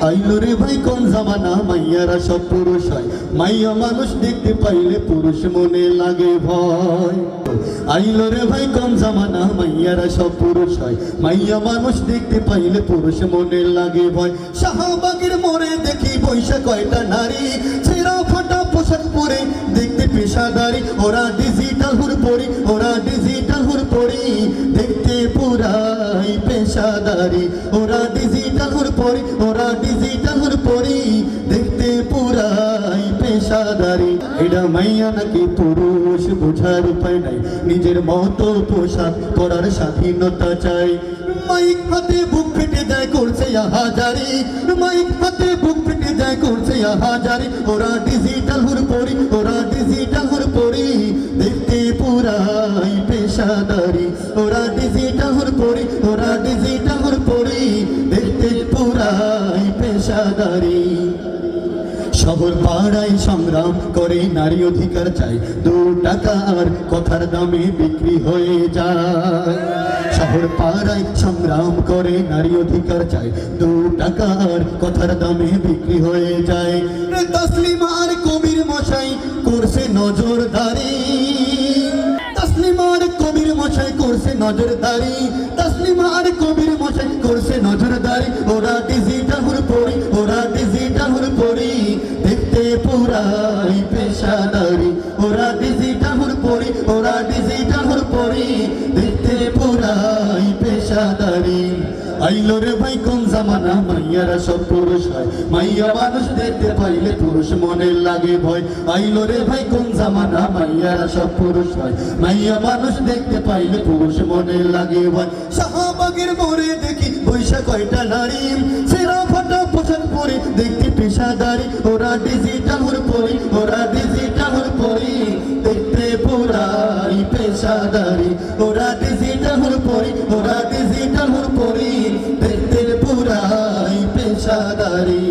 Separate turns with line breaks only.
আইলো রে ভাই কোন জামানা, মাইয়ারা সব পুরুষ হয়, মাইয়া মানুষ দেখতে পাইলে পুরুষ মনে লাগে ভয়। আইলো রে ভাই কোন জামানা, মাইয়ারা সব পুরুষ হয়, মাইয়া মানুষ দেখতে পাইলে পুরুষ মনে লাগে ভয়। শাহবাগের মোড়ে দেখি বৈশা কয়টা নারী, ছেঁড়া ফাটা পোশাক পরে দেখতে পেশাদারি, ওরা ডিজিটাল হুড়পড়ি, ওরা ডিজিটাল হুড়পড়ি দেখতে পুরাই পেশাদারি, ওরা ডিজিটাল হুড়পড়ি, ওরা ডিজিটাল হুড়পড়ি দেখতে পুরাই পেশাদারি। এটা মাইয়া নাকি পুরুষ বোঝার উপায় নাই, নিজের মতো পোশাক পরার স্বাধীনতা চাই। মাইক হাতে বুক ফেটে দেয় করছে হাজারি, মাইক হাতে বুক ফেটে দেয় করছে হাজারি, ওরা ডিজিটাল হুড়পড়ি, ওরা ডিজিটাল হুড়পড়ি দেখতে পুরাই পেশাদারি, ওরা ডিজিটাল হুড়পড়ি, ওরা ডিজিটাল হুড়পড়ি দেখতে পুরাই পেশাদারি। শহর পাড়ায় সংগ্রাম করে নারী অধিকার চাই, 2 টাকা আর কথার দামে বিক্রি হয়ে যায়। শহর পাড়ায় সংগ্রাম করে নারী অধিকার চাই, 2 টাকা আর কথার দামে বিক্রি হয়ে যায়। তাসলিমার কবির মশাই করছে নজরদারি, তাসলিমার কবির মশাই করছে নজরদারি, তাসলিমার কবির মশাই করছে নজরদারি, ওরা ডিজিটাল হুড়পড়ি, ওরা ডিজিটাল হুড়পড়ি দেখতে পুরাই পেশাদারি, ওরা ডিজিটাল হুড়পড়ি, ওরা ডিজিটাল হুড়পড়ি দেখতে পুরাই পেশাদারি। আইলো রে ভাই কোন জামানা, মাইয়ারা সব পুরুষ হয়, মাইয়া মানুষ দেখতে পাইলে পুরুষ মনে লাগে ভয়। আইলো রে ভাই কোন জামানা, মাইয়ারা সব পুরুষ হয়, মাইয়া মানুষ দেখতে পাইলে পুরুষ মনে লাগে ভয়। শাহবাগের মোড়ে দেখি বৈশা কয়টা নারী, ছেঁড়া ফাটা পোশাক পরে দেখতে পেশাদারি, ওরা ডিজিটাল হুড়পড়ি, ওরা ডিজিটাল হুড়পড়ি দেখতে পুরাই পেশাদারি, ওরা ডিজিটাল হুড়পড়ি, ওরা ডিজিটাল হুড়পড়ি দেখতে পুরাই পেশাদারি।